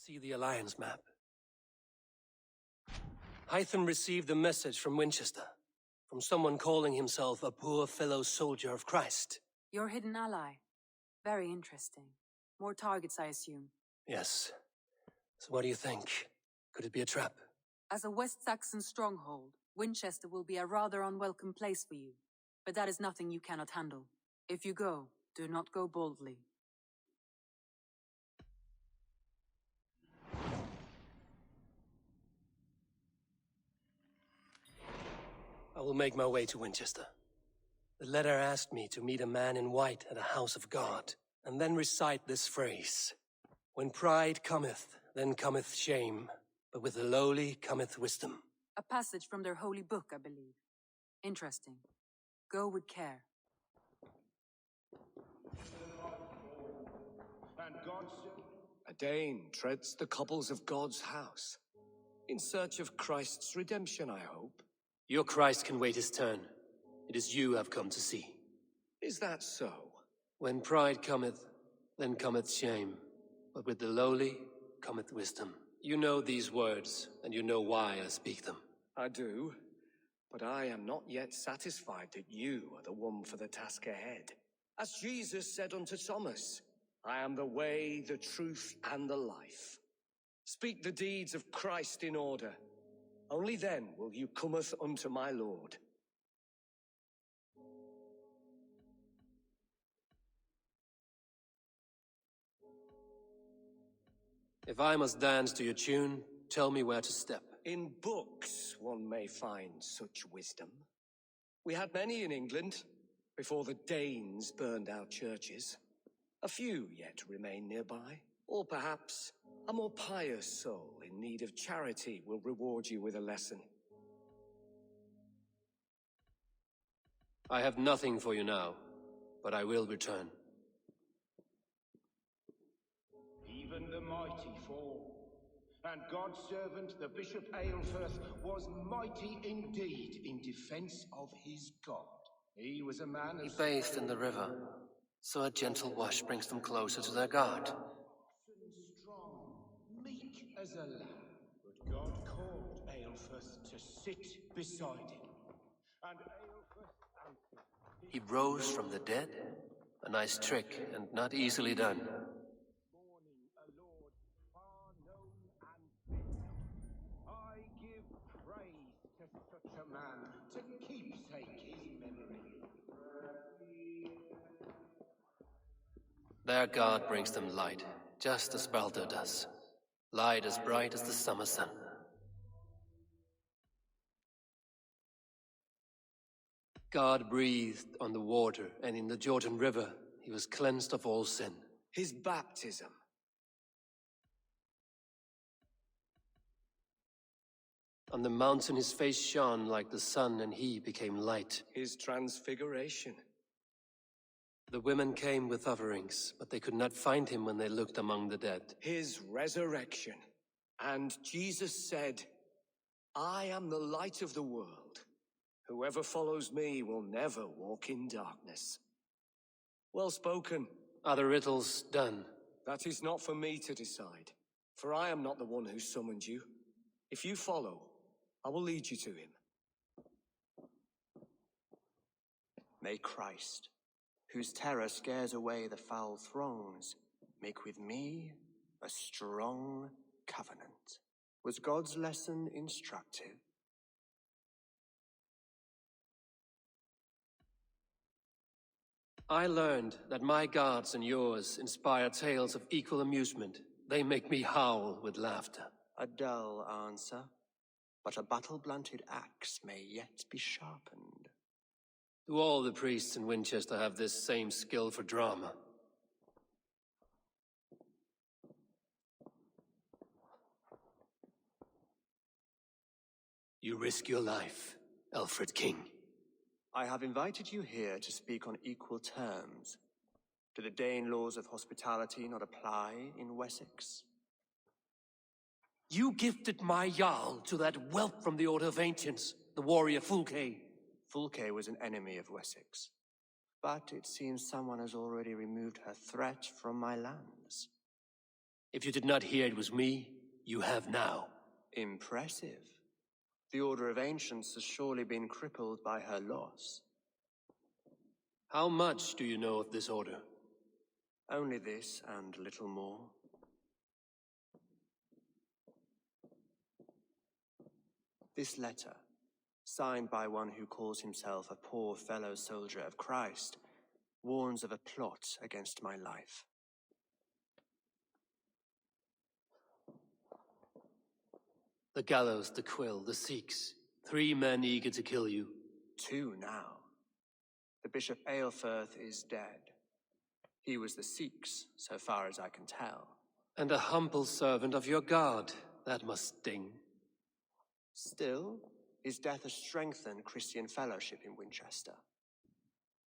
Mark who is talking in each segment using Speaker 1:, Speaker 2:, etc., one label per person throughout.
Speaker 1: See the Alliance map. Hytham received a message from Winchester, from someone calling himself a poor fellow soldier of Christ.
Speaker 2: Your hidden ally. Very interesting. More targets, I assume.
Speaker 1: Yes. So what do you think? Could it be a trap?
Speaker 2: As a West Saxon stronghold, Winchester will be a rather unwelcome place for you. But that is nothing you cannot handle. If you go, do not go boldly.
Speaker 1: I will make my way to Winchester. The letter asked me to meet a man in white at a house of God, and then recite this phrase. When pride cometh, then cometh shame, but with the lowly cometh wisdom.
Speaker 2: A passage from their holy book, I believe. Interesting. Go with care.
Speaker 3: A Dane treads the cobbles of God's house. In search of Christ's redemption, I hope.
Speaker 1: Your Christ can wait his turn. It is you I've come to see.
Speaker 3: Is that so?
Speaker 1: When pride cometh, then cometh shame, but with the lowly cometh wisdom. You know these words, and you know why I speak them.
Speaker 3: I do, but I am not yet satisfied that you are the one for the task ahead. As Jesus said unto Thomas, I am the way, the truth, and the life. Speak the deeds of Christ in order. Only then will you cometh unto my Lord.
Speaker 1: If I must dance to your tune, tell me where to step.
Speaker 3: In books one may find such wisdom. We had many in England, before the Danes burned our churches. A few yet remain nearby. Or perhaps a more pious soul in need of charity will reward you with a lesson.
Speaker 1: I have nothing for you now, but I will return.
Speaker 4: Even the mighty fall, and God's servant, the Bishop Aelfirth, was mighty indeed in defense of his God. He was a man
Speaker 1: He
Speaker 4: of
Speaker 1: bathed in the river, so a gentle wash brings them closer to their God.
Speaker 4: strong, meek as a lamb. But God called Aelfirth to sit beside him, and Aelfirth answered.
Speaker 1: He rose from the dead? A nice trick, and not easily done.
Speaker 4: Morning, a lord far known and great. I give praise to such a man, to keepsake his memory.
Speaker 1: Their God brings them light, just as Baldur does. Light as bright as the summer sun. God breathed on the water, and in the Jordan River he was cleansed of all sin.
Speaker 3: His baptism.
Speaker 1: On the mountain his face shone like the sun, and he became light.
Speaker 3: His transfiguration.
Speaker 1: The women came with offerings, but they could not find him when they looked among the dead.
Speaker 3: His resurrection. And Jesus said, I am the light of the world. Whoever follows me will never walk in darkness. Well spoken.
Speaker 1: Are the riddles done?
Speaker 3: That is not for me to decide, for I am not the one who summoned you. If you follow, I will lead you to him.
Speaker 5: May Christ, whose terror scares away the foul throngs, make with me a strong covenant. Was God's lesson instructive?
Speaker 1: I learned that my gods and yours inspire tales of equal amusement. They make me howl with laughter.
Speaker 5: A dull answer, but a battle-blunted axe may yet be sharpened.
Speaker 1: Do all the priests in Winchester have this same skill for drama? You risk your life, Alfred King.
Speaker 5: I have invited you here to speak on equal terms. Do the Dane laws of hospitality not apply in Wessex?
Speaker 1: You gifted my Jarl to that whelp from the Order of Ancients, the warrior Fulke.
Speaker 5: Fulke was an enemy of Wessex, but it seems someone has already removed her threat from my lands.
Speaker 1: If you did not hear it was me, you have now.
Speaker 5: Impressive. The Order of Ancients has surely been crippled by her loss.
Speaker 1: How much do you know of this order?
Speaker 5: Only this and little more. This letter, signed by one who calls himself a poor fellow soldier of Christ, warns of a plot against my life.
Speaker 1: The gallows, the quill, the Sikhs. 3 men eager to kill you.
Speaker 5: 2 now. The Bishop Aelfirth is dead. He was the Sikhs, so far as I can tell.
Speaker 1: And a humble servant of your God. That must sting.
Speaker 5: Still, his death has strengthened Christian fellowship in Winchester.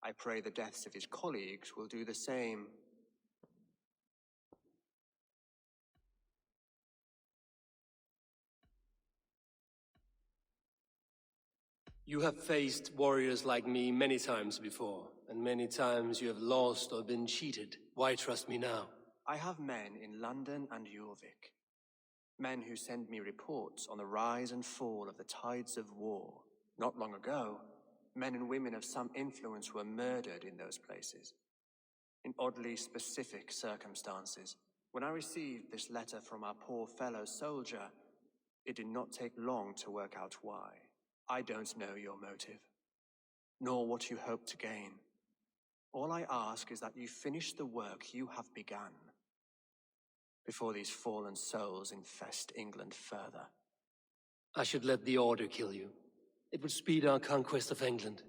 Speaker 5: I pray the deaths of his colleagues will do the same.
Speaker 1: You have faced warriors like me many times before, and many times you have lost or been cheated. Why trust me now?
Speaker 5: I have men in London and Jorvik. Men who send me reports on the rise and fall of the tides of war. Not long ago, men and women of some influence were murdered in those places, in oddly specific circumstances. When I received this letter from our poor fellow soldier, it did not take long to work out why. I don't know your motive, nor what you hope to gain. All I ask is that you finish the work you have begun, before these fallen souls infest England further.
Speaker 1: I should let the Order kill you. It would speed our conquest of England.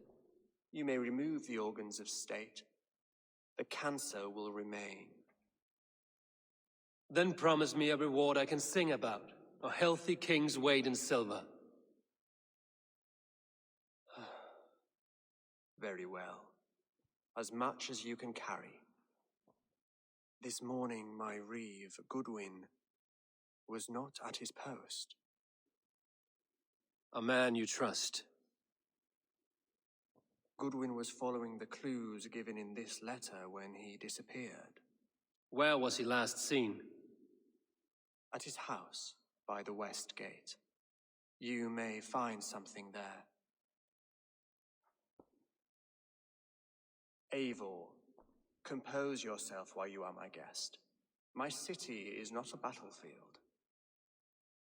Speaker 5: You may remove the organs of state. The cancer will remain.
Speaker 1: Then promise me a reward I can sing about. A healthy king's weight in silver.
Speaker 5: Very well. As much as you can carry. This morning my reeve, Goodwin, was not at his post.
Speaker 1: A man you trust.
Speaker 5: Goodwin was following the clues given in this letter when he disappeared.
Speaker 1: Where was he last seen?
Speaker 5: At his house, by the west gate. You may find something there. Eivor, compose yourself while you are my guest. My city is not a battlefield.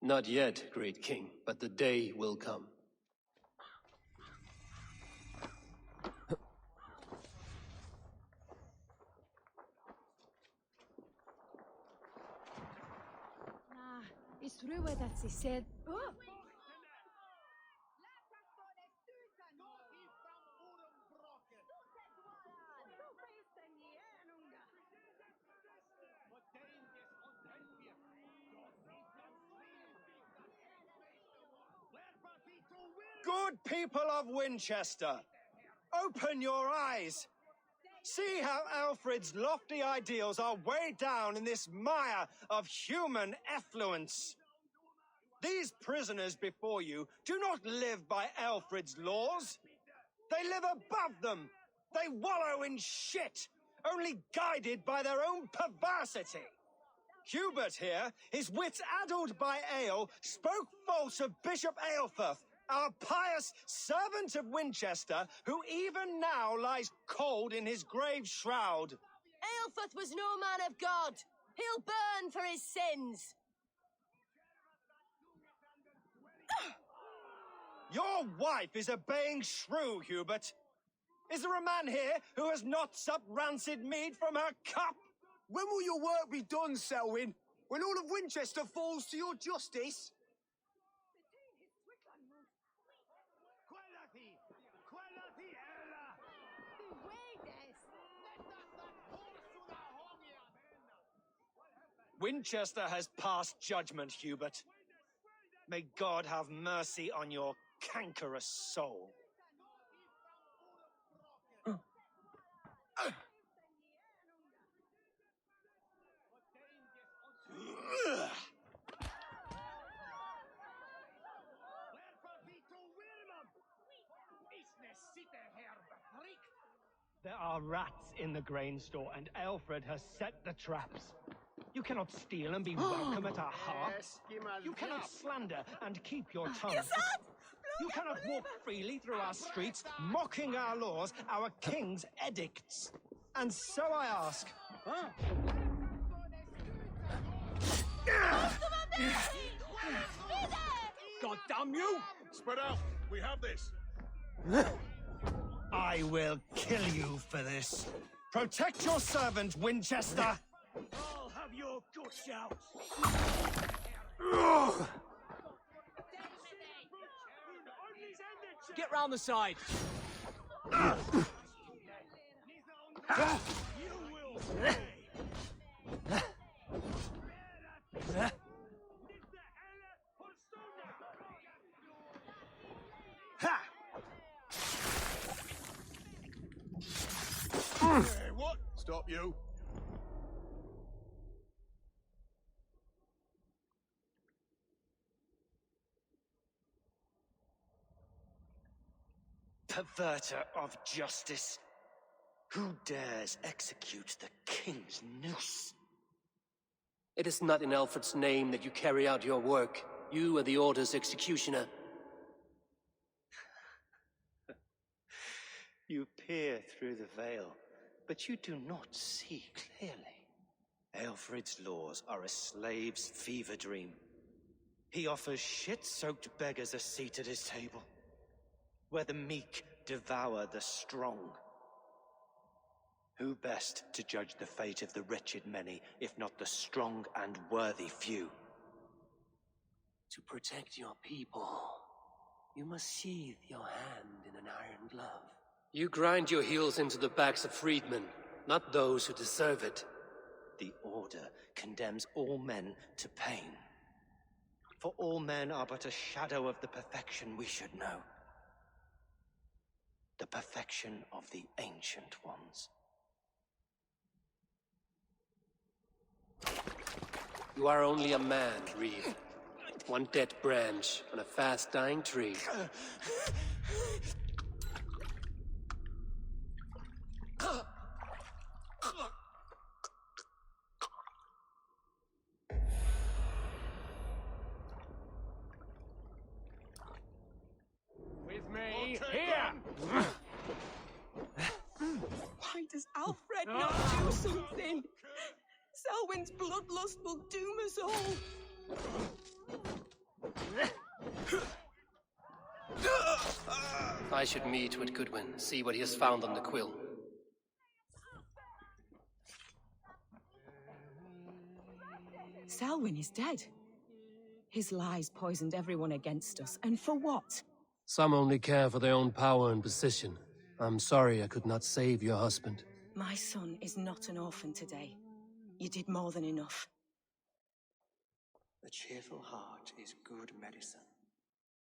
Speaker 1: Not yet, great king, but the day will come.
Speaker 6: It's true that she said. Oh.
Speaker 7: Good people of Winchester, open your eyes. See how Alfred's lofty ideals are weighed down in this mire of human effluence. These prisoners before you do not live by Alfred's laws. They live above them. They wallow in shit, only guided by their own perversity. Hubert here, his wits addled by ale, spoke false of Bishop Aelfirth, our pious servant of Winchester, who even now lies cold in his grave shroud.
Speaker 8: Aelfirth was no man of God. He'll burn for his sins.
Speaker 7: Your wife is obeying shrew, Hubert. Is there a man here who has not supped rancid mead from her cup?
Speaker 9: When will your work be done, Selwyn? When all of Winchester falls to your justice?
Speaker 7: Winchester has passed judgment, Hubert. May God have mercy on your cankerous soul.
Speaker 10: There are rats
Speaker 7: in the grain store, and Alfred has set the traps. You cannot steal and be welcome at our hearths. You cannot slander and keep your tongue. You cannot walk freely through our streets, mocking our laws, our king's edicts. And so I ask... God damn you!
Speaker 4: Spread out! We have this!
Speaker 7: I will kill you for this. Protect your servant, Winchester!
Speaker 4: I'll have your guts out!
Speaker 7: Get round the side!
Speaker 4: You will pay! Hey, what? Stop you.
Speaker 10: Perverter of justice. Who dares execute the king's noose?
Speaker 1: It is not in Alfred's name that you carry out your work. You are the Order's executioner.
Speaker 10: You peer through the veil, but you do not see clearly. Alfred's laws are a slave's fever dream. He offers shit-soaked beggars a seat at his table, where the meek devour the strong. Who best to judge the fate of the wretched many, if not the strong and worthy few?
Speaker 1: To protect your people, you must sheathe your hand in an iron glove. You grind your heels into the backs of freedmen, not those who deserve it.
Speaker 10: The Order condemns all men to pain. For all men are but a shadow of the perfection we should know. The perfection of the Ancient Ones.
Speaker 1: You are only a man, Reeve. One dead branch on a fast-dying tree.
Speaker 7: With me, here!
Speaker 11: Why does Alfred not do something? Selwyn's bloodlust will doom us all.
Speaker 1: I should meet with Goodwin, see what he has found on the quill.
Speaker 11: Selwyn is dead. His lies poisoned everyone against us, and for what?
Speaker 1: Some only care for their own power and position. I'm sorry I could not save your husband.
Speaker 11: My son is not an orphan today. You did more than enough.
Speaker 5: A cheerful heart is good medicine,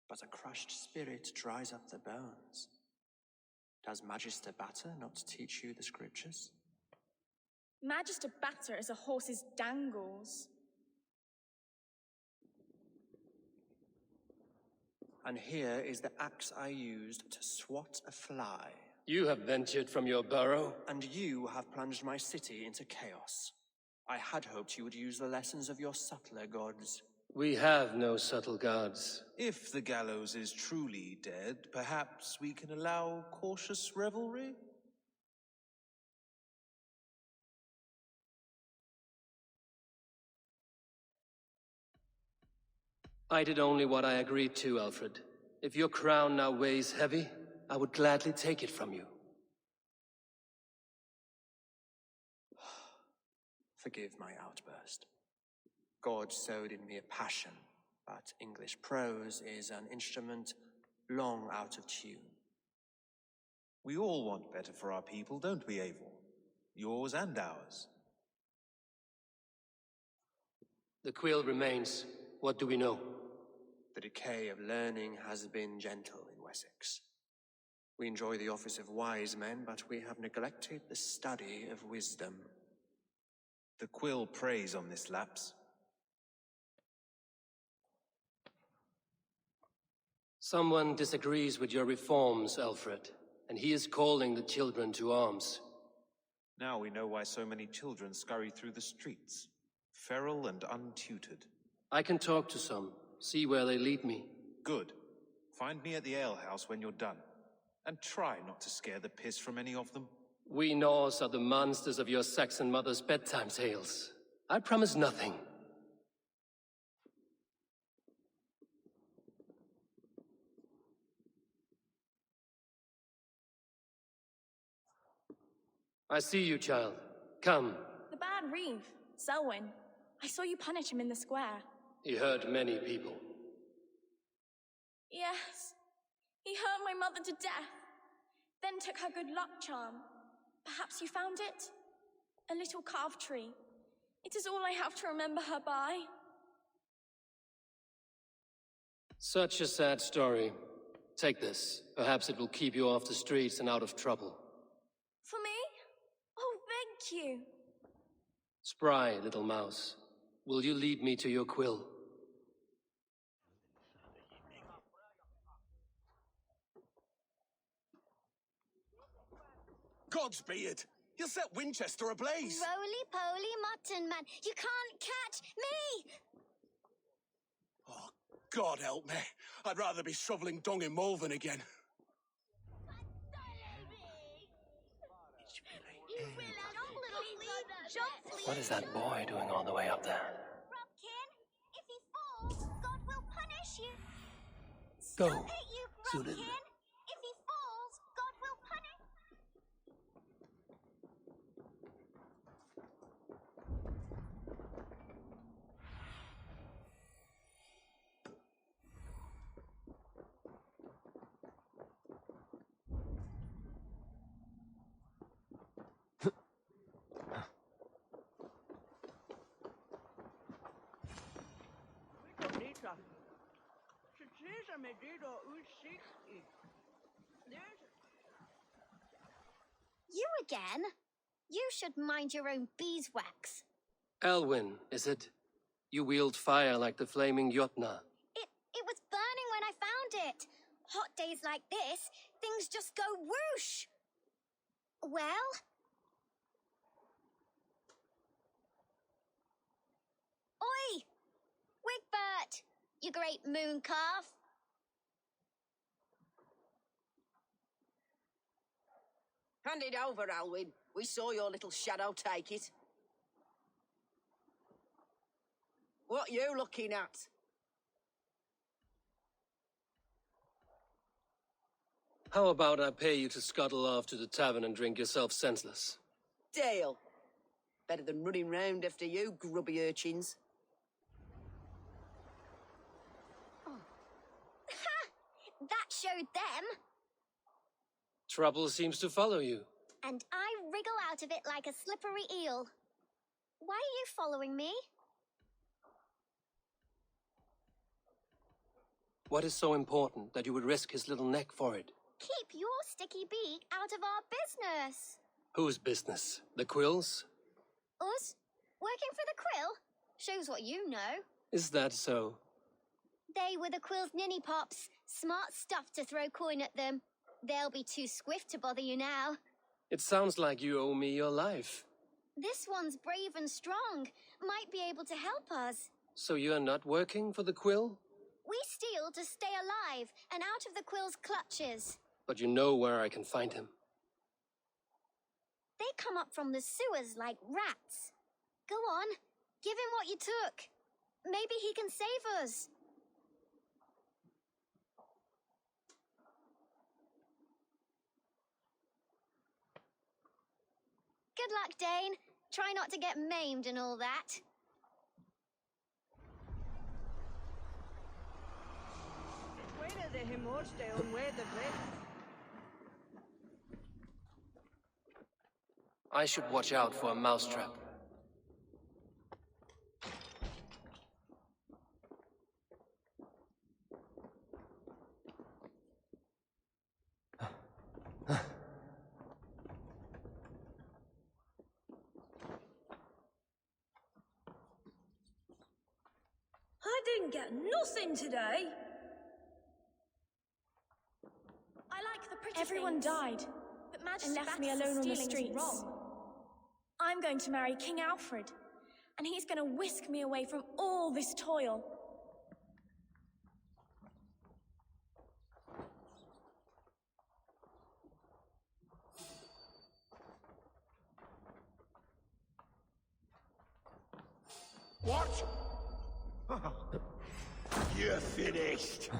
Speaker 5: but a crushed spirit dries up the bones. Does Magister Batter not teach you the scriptures?
Speaker 12: Magister Batter is a horse's dangles.
Speaker 5: And here is the axe I used to swat a fly.
Speaker 1: You have ventured from your burrow.
Speaker 5: And you have plunged my city into chaos. I had hoped you would use the lessons of your subtler gods.
Speaker 1: We have no subtle gods.
Speaker 13: If the gallows is truly dead, perhaps we can allow cautious revelry?
Speaker 1: I did only what I agreed to, Alfred. If your crown now weighs heavy, I would gladly take it from you.
Speaker 5: Forgive my outburst. God sowed in me a passion, but English prose is an instrument long out of tune.
Speaker 13: We all want better for our people, don't we, Eivor? Yours and ours.
Speaker 1: The quill remains. What do we know?
Speaker 5: The decay of learning has been gentle in Wessex. We enjoy the office of wise men, but we have neglected the study of wisdom.
Speaker 13: The quill preys on this lapse.
Speaker 1: Someone disagrees with your reforms, Alfred, and he is calling the children to arms.
Speaker 13: Now we know why so many children scurry through the streets, feral and untutored.
Speaker 1: I can talk to some, see where they lead me.
Speaker 13: Good. Find me at the alehouse when you're done. And try not to scare the piss from any of them.
Speaker 1: We Norse are the monsters of your Saxon mother's bedtime tales. I promise nothing. I see you, child. Come.
Speaker 12: The bad reeve, Selwyn. I saw you punish him in the square.
Speaker 1: He hurt many people.
Speaker 12: Yes. He hurt my mother to death. Then took her good luck charm. Perhaps you found it? A little carved tree. It is all I have to remember her by.
Speaker 1: Such a sad story. Take this. Perhaps it will keep you off the streets and out of trouble.
Speaker 12: For me? Oh, thank you.
Speaker 1: Spry, little mouse. Will you lead me to your quill?
Speaker 9: Godspeed! You'll set Winchester ablaze!
Speaker 14: Roly-poly mutton man, you can't catch me!
Speaker 9: Oh, God help me. I'd rather be shoveling dung in Malvern again.
Speaker 1: What is that boy doing all the way up there?
Speaker 14: If he falls, God will punish you.
Speaker 1: Go,
Speaker 14: Stop it, you
Speaker 1: Zulin.
Speaker 14: If he falls, God will punish. You again? You should mind your own beeswax.
Speaker 1: Elwyn, is it? You wield fire like the flaming Jotna.
Speaker 14: It was burning when I found it. Hot days like this, things just go whoosh. Well? Oi! Wigbert! You great moon calf.
Speaker 8: Hand it over, Alwyn. We saw your little shadow take it. What are you looking at?
Speaker 1: How about I pay you to scuttle off to the tavern and drink yourself senseless?
Speaker 8: Deal. Better than running round after you, grubby urchins.
Speaker 14: Oh. Ha! That showed them.
Speaker 1: Trouble seems to follow you.
Speaker 14: And I wriggle out of it like a slippery eel. Why are you following me?
Speaker 1: What is so important that you would risk his little neck for it?
Speaker 14: Keep your sticky beak out of our business.
Speaker 1: Whose business? The quills?
Speaker 14: Us? Working for the quill? Shows what you know.
Speaker 1: Is that so?
Speaker 14: They were the quill's ninny pops. Smart stuff to throw coin at them. They'll be too swift to bother you now.
Speaker 1: It sounds like you owe me your life.
Speaker 14: This one's brave and strong. Might be able to help us.
Speaker 1: So you're not working for the quill?
Speaker 14: We steal to stay alive and out of the quill's clutches.
Speaker 1: But you know where I can find him.
Speaker 14: They come up from the sewers like rats. Go on, give him what you took. Maybe he can save us. Good luck, Dane. Try not to get maimed and all that.
Speaker 1: I should watch out for a mousetrap.
Speaker 11: I didn't get nothing today.
Speaker 12: I like the pretty Everyone things, died but Majesty and left Bacchus me alone on the stealing is streets. wrong. I'm going to marry King Alfred, and he's going to whisk me away from all this toil.
Speaker 4: What? You're finished.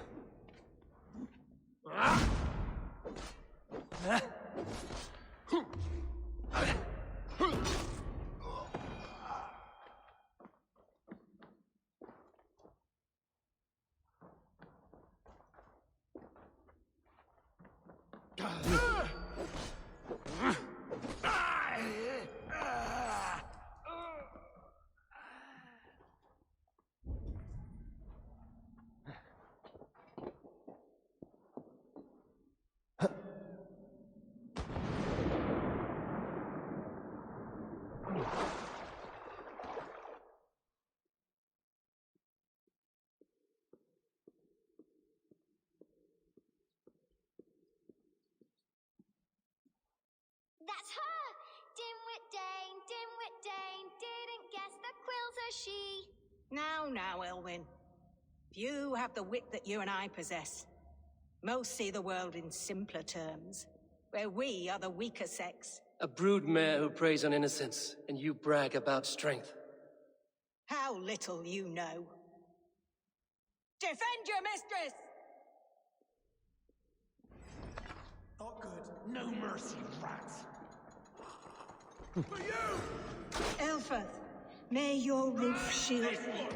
Speaker 14: That's her! Dimwit Dane, didn't guess the quilter she.
Speaker 11: Now, Elwyn. You have the wit that you and I possess. Most see the world in simpler terms, where we are the weaker sex.
Speaker 1: A broodmare who preys on innocence, and you brag about strength.
Speaker 11: How little you know. Defend your mistress!
Speaker 4: Not good. No mercy, rats. For you!
Speaker 11: Elfeth, may your roof shield thee.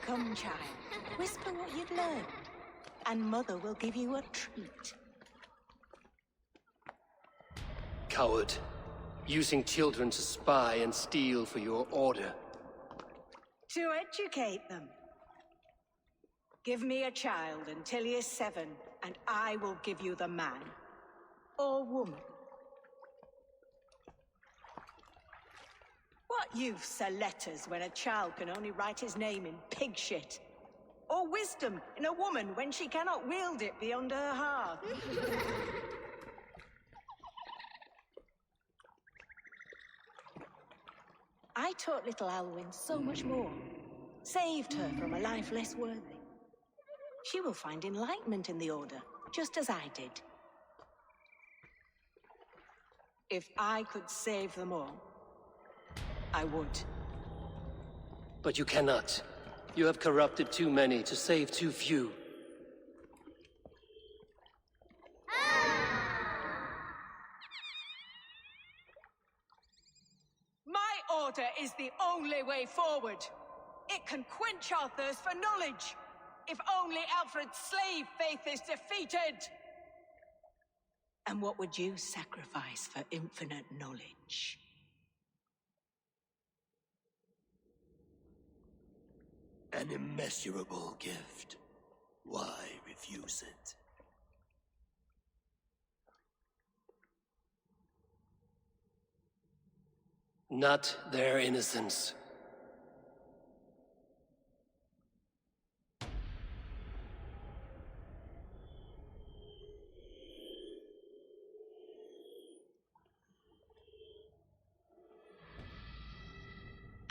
Speaker 11: Come, child, whisper what you've learned, and Mother will give you a treat.
Speaker 1: Coward. Using children to spy and steal for your order.
Speaker 11: To educate them. Give me a child until he is 7, and I will give you the man. Or woman. What use are letters when a child can only write his name in pig shit? Or wisdom in a woman when she cannot wield it beyond her heart? I taught little Alwyn so much more. Saved her from a life less worthy. She will find enlightenment in the Order, just as I did. If I could save them all, I would.
Speaker 1: But you cannot. You have corrupted too many to save too few.
Speaker 11: My order is the only way forward. It can quench our thirst for knowledge. If only Alfred's slave faith is defeated. And what would you sacrifice for infinite knowledge?
Speaker 15: An immeasurable gift. Why refuse it?
Speaker 1: Not their innocence.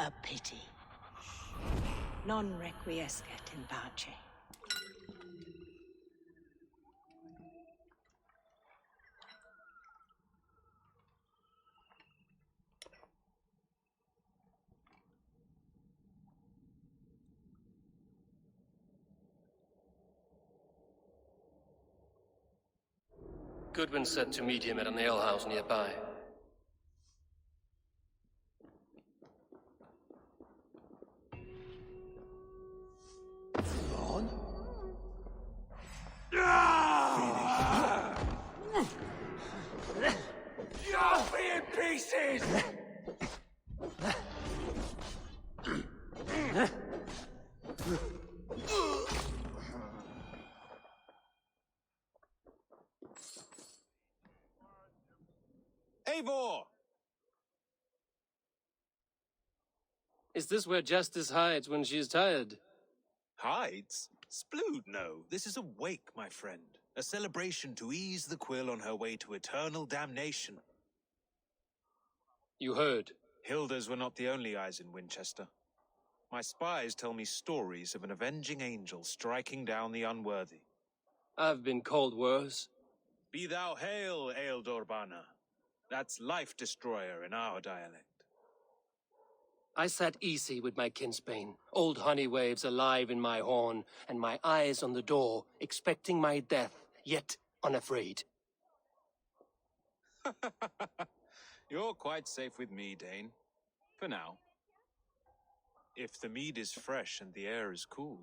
Speaker 11: A pity. Non requiescat in pace.
Speaker 1: Goodwin said to meet him at an alehouse nearby.
Speaker 15: On?
Speaker 3: You'll be in pieces!
Speaker 13: Eivor!
Speaker 1: Is this where Justice hides when she is tired?
Speaker 13: Hides? Splood, no. This is a wake, my friend. A celebration to ease the quill on her way to eternal damnation.
Speaker 1: You heard.
Speaker 13: Hilda's were not the only eyes in Winchester. My spies tell me stories of an avenging angel striking down the unworthy.
Speaker 1: I've been called worse.
Speaker 13: Be thou hail, Eildorbana. That's life destroyer in our dialect.
Speaker 1: I sat easy with my kinsbane, old honey waves alive in my horn, and my eyes on the door, expecting my death, yet unafraid.
Speaker 13: You're quite safe with me, Dane. For now. If the mead is fresh and the air is cool,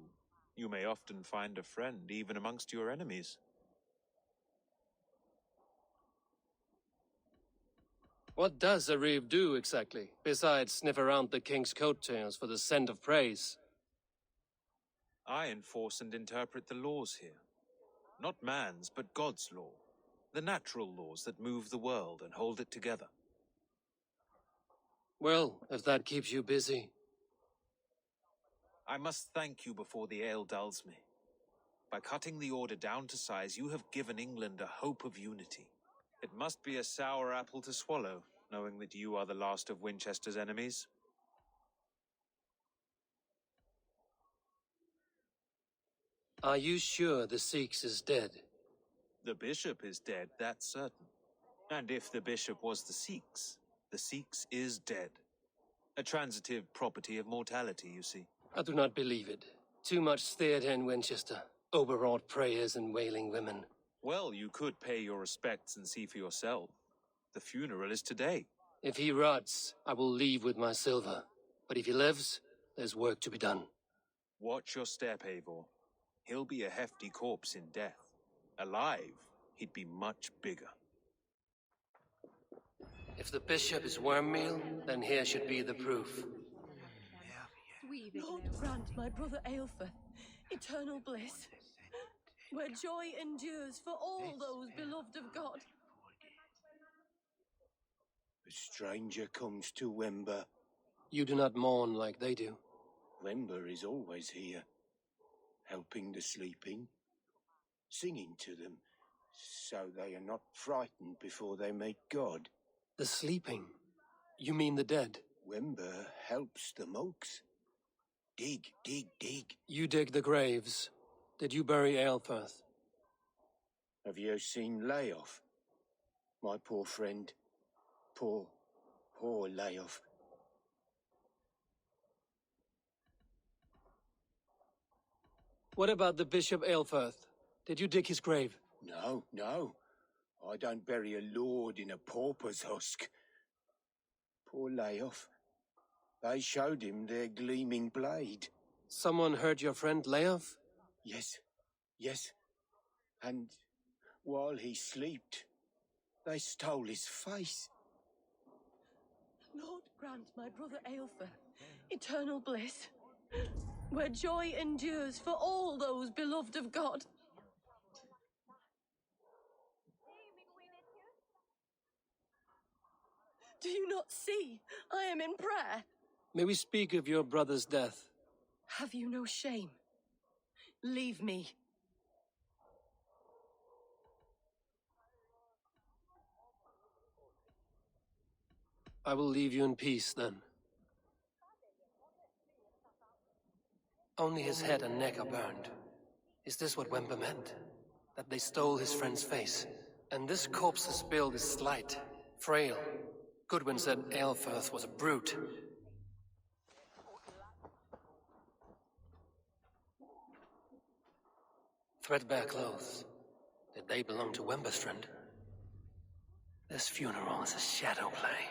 Speaker 13: you may often find a friend even amongst your enemies.
Speaker 1: What does a reeve do exactly, besides sniff around the king's coattails for the scent of praise?
Speaker 13: I enforce and interpret the laws here. Not man's, but God's law. The natural laws that move the world and hold it together.
Speaker 1: Well, if that keeps you busy.
Speaker 13: I must thank you before the ale dulls me. By cutting the order down to size, you have given England a hope of unity. It must be a sour apple to swallow, knowing that you are the last of Winchester's enemies.
Speaker 1: Are you sure the Sikhs is dead?
Speaker 13: The bishop is dead, that's certain. And if the bishop was the Sikhs is dead. A transitive property of mortality, you see.
Speaker 1: I do not believe it. Too much theatre in Winchester. Overwrought prayers and wailing women.
Speaker 13: Well, you could pay your respects and see for yourself. The funeral is today.
Speaker 1: If he rots, I will leave with my silver. But if he lives, there's work to be done.
Speaker 13: Watch your step, Eivor. He'll be a hefty corpse in death. Alive, he'd be much bigger.
Speaker 1: If the bishop is worm meal, then here should be the proof.
Speaker 8: Lord, grant my brother Aelfir eternal bliss, where joy endures for all those beloved of God.
Speaker 15: A stranger comes to Wember.
Speaker 1: You do not mourn like they do.
Speaker 15: Wember is always here, helping the sleeping, singing to them, so they are not frightened before they meet God.
Speaker 1: The sleeping? You mean the dead?
Speaker 15: Wember helps the monks. Dig, dig, dig.
Speaker 1: You dig the graves. Did you bury Aelfirth?
Speaker 15: Have you seen Layoff? My poor friend. Poor Layoff.
Speaker 1: What about the Bishop Aelfirth? Did you dig his grave?
Speaker 15: No. I don't bury a lord in a pauper's husk. Poor Layoff. They showed him their gleaming blade.
Speaker 1: Someone hurt your friend Layoff?
Speaker 15: Yes. And while he slept, they stole his face.
Speaker 8: Lord, grant my brother Aelfir eternal bliss, where joy endures for all those beloved of God. Do you not see? I am in prayer.
Speaker 1: May we speak of your brother's death?
Speaker 8: Have you no shame? Leave me.
Speaker 1: I will leave you in peace, then. Only his head and neck are burned. Is this what Wember meant? That they stole his friend's face? And this corpse's build is slight, frail. Goodwin said Aelfirth was a brute. Threadbare clothes. Did they belong to Wember's friend? This funeral is a shadow play.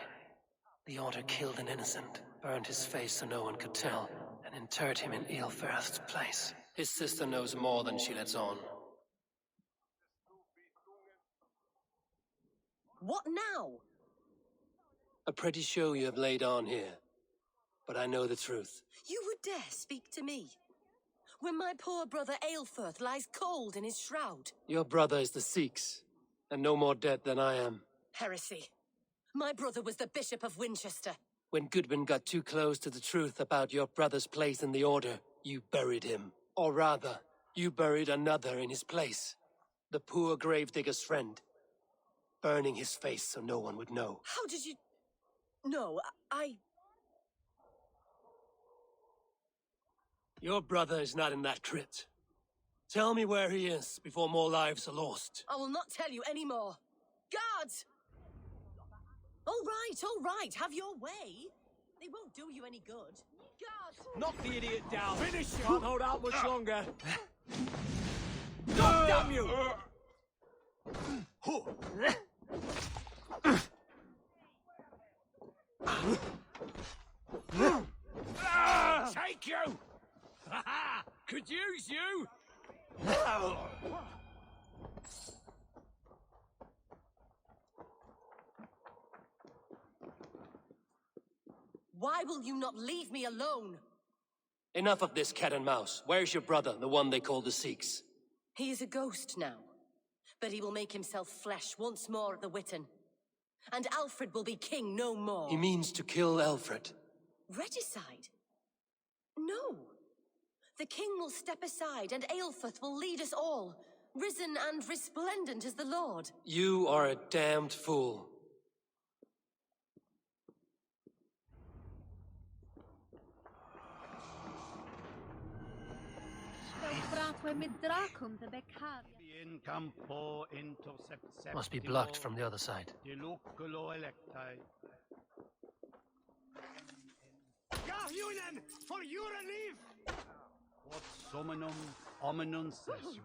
Speaker 1: The Order killed an innocent, burned his face so no one could tell, and interred him in Aelfirth's place. His sister knows more than she lets on.
Speaker 8: What now?
Speaker 1: A pretty show you have laid on here. But I know the truth.
Speaker 8: You would dare speak to me? When my poor brother Aelfirth lies cold in his shroud.
Speaker 1: Your brother is the Sikhs, and no more dead than I am.
Speaker 8: Heresy. My brother was the Bishop of Winchester.
Speaker 1: When Goodwin got too close to the truth about your brother's place in the Order, you buried him. Or rather, you buried another in his place. The poor gravedigger's friend. Burning his face so no one would know.
Speaker 8: How did you... No,
Speaker 1: Your brother is not in that crypt. Tell me where he is before more lives are lost.
Speaker 8: I will not tell you any more. Guards! All right, have your way. They won't do you any good. Guards!
Speaker 7: Knock the idiot down! Finish him! Can't hold out much longer! God damn you! Take you! Could use you!
Speaker 8: Why will you not leave me alone?
Speaker 1: Enough of this cat and mouse. Where's your brother, the one they call the Sikhs?
Speaker 8: He is a ghost now, but he will make himself flesh once more at the Witten. And Alfred will be king no more.
Speaker 1: He means to kill Alfred.
Speaker 8: Regicide? No. The king will step aside and Aelfirth will lead us all, risen and resplendent as the Lord.
Speaker 1: You are a damned fool. Must be blocked from the other side.
Speaker 7: Garhunen, for your relief! What summonum hominum sessu?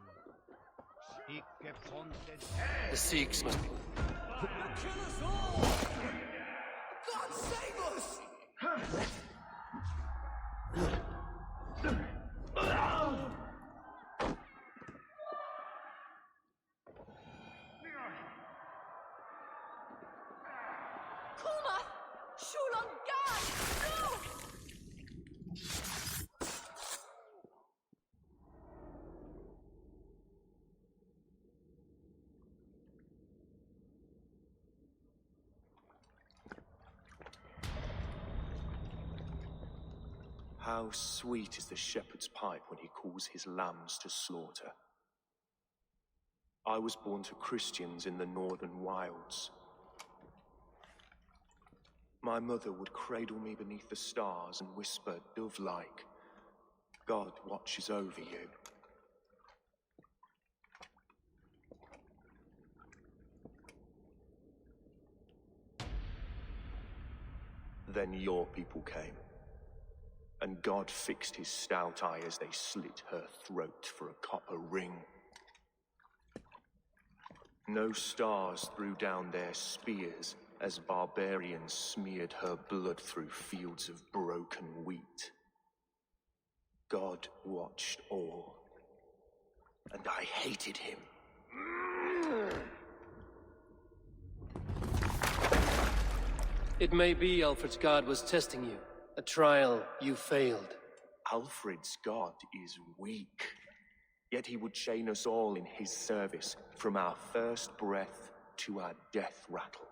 Speaker 1: The Sikhs must...
Speaker 7: Kill us all! God save us!
Speaker 5: How sweet is the shepherd's pipe when he calls his lambs to slaughter. I was born to Christians in the northern wilds. My mother would cradle me beneath the stars and whisper, dove-like, God watches over you. Then your people came. And God fixed his stout eye as they slit her throat for a copper ring. No stars threw down their spears as barbarians smeared her blood through fields of broken wheat. God watched all, and I hated him.
Speaker 1: It may be Alfred's God was testing you. A trial you failed.
Speaker 5: Alfred's God is weak. Yet he would chain us all in his service, from our first breath to our death rattle.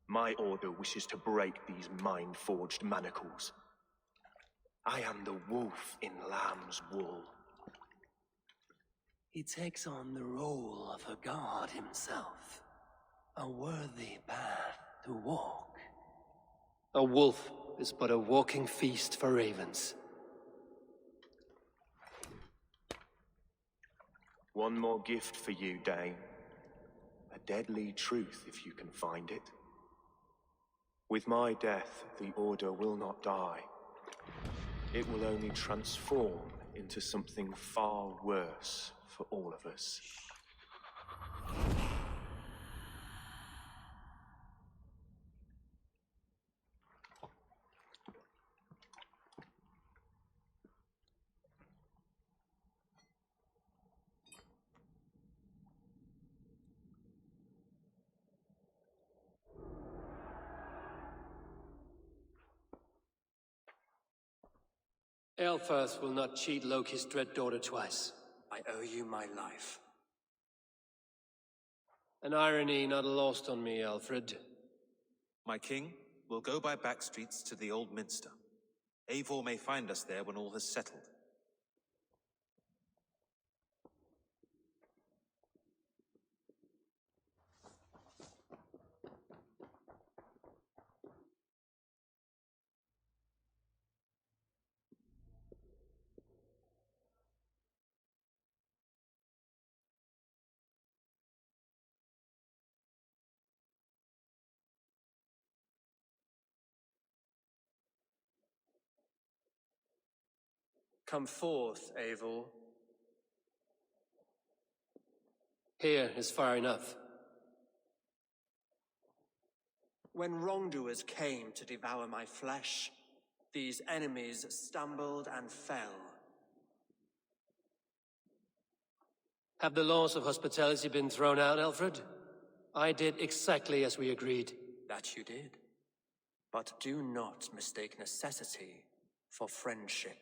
Speaker 5: My order wishes to break these mind-forged manacles. I am the wolf in lamb's wool.
Speaker 1: He takes on the role of a god himself. A worthy path to walk. A wolf is but a walking feast for ravens.
Speaker 5: One more gift for you, Dane. A deadly truth, if you can find it. With my death, the Order will not die. It will only transform into something far worse for all of us.
Speaker 1: Aelfirth will not cheat Loki's dread daughter twice.
Speaker 5: I owe you my life.
Speaker 1: An irony not lost on me, Alfred.
Speaker 13: My king, we'll go by back streets to the Old Minster. Eivor may find us there when all has settled.
Speaker 1: Come forth, Eivor. Here is far enough.
Speaker 5: When wrongdoers came to devour my flesh, these enemies stumbled and fell.
Speaker 1: Have the laws of hospitality been thrown out, Alfred? I did exactly as we agreed.
Speaker 5: That you did. But do not mistake necessity for friendship.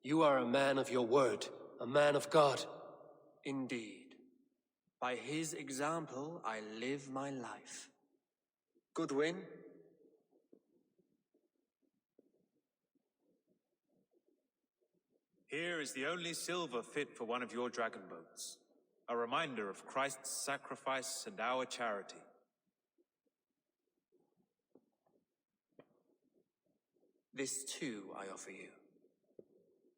Speaker 1: You are a man of your word, a man of God.
Speaker 5: Indeed. By his example, I live my life. Goodwin?
Speaker 13: Here is the only silver fit for one of your dragon boats. A reminder of Christ's sacrifice and our charity.
Speaker 5: This too I offer you.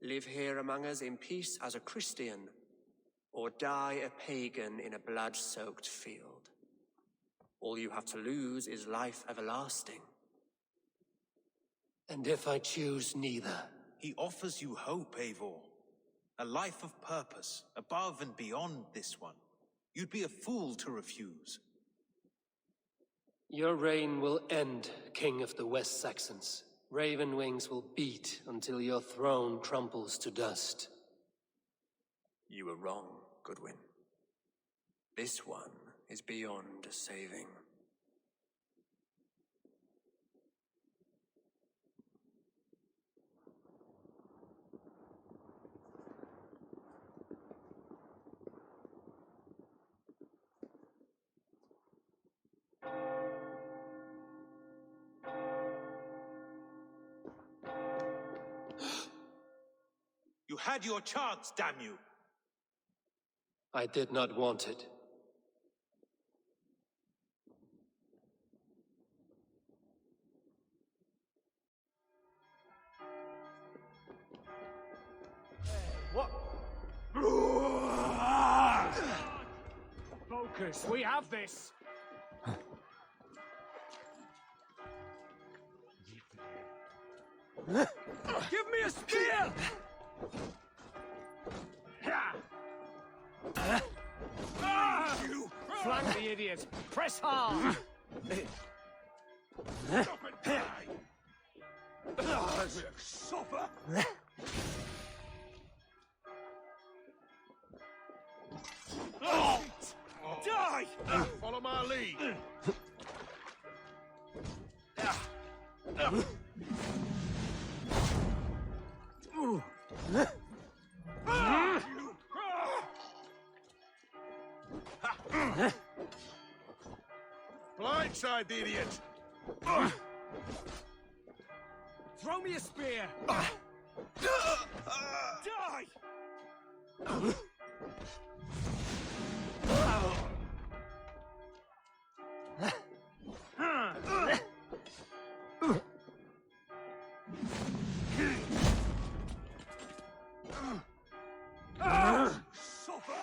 Speaker 5: Live here among us in peace as a Christian, or die a pagan in a blood-soaked field. All you have to lose is life everlasting.
Speaker 1: And if I choose neither?
Speaker 13: He offers you hope, Eivor. A life of purpose, above and beyond this one. You'd be a fool to refuse.
Speaker 1: Your reign will end, King of the West Saxons. Raven wings will beat until your throne crumples to dust.
Speaker 5: You were wrong, Goodwin. This one is beyond saving.
Speaker 13: You had your chance, damn you!
Speaker 1: I did not want it.
Speaker 7: What? Focus, we have this! Give me a spear! Flank the idiot! Press hard! Stop it, die! Suffer! Die! Follow my lead! Blindside the idiot! Throw me a spear! Die! Suffer!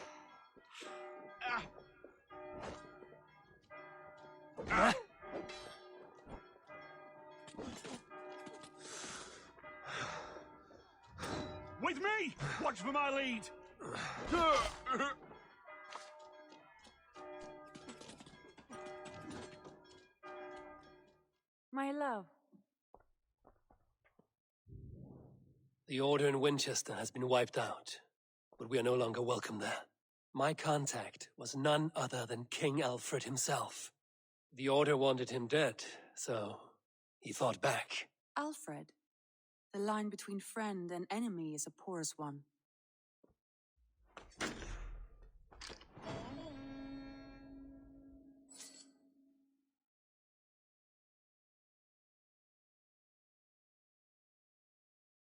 Speaker 16: With me! Watch for my lead!
Speaker 2: My love.
Speaker 1: The Order in Winchester has been wiped out, but we are no longer welcome there. My contact was none other than King Alfred himself. The Order wanted him dead, so he fought back.
Speaker 2: Alfred. The line between friend and enemy is a porous one.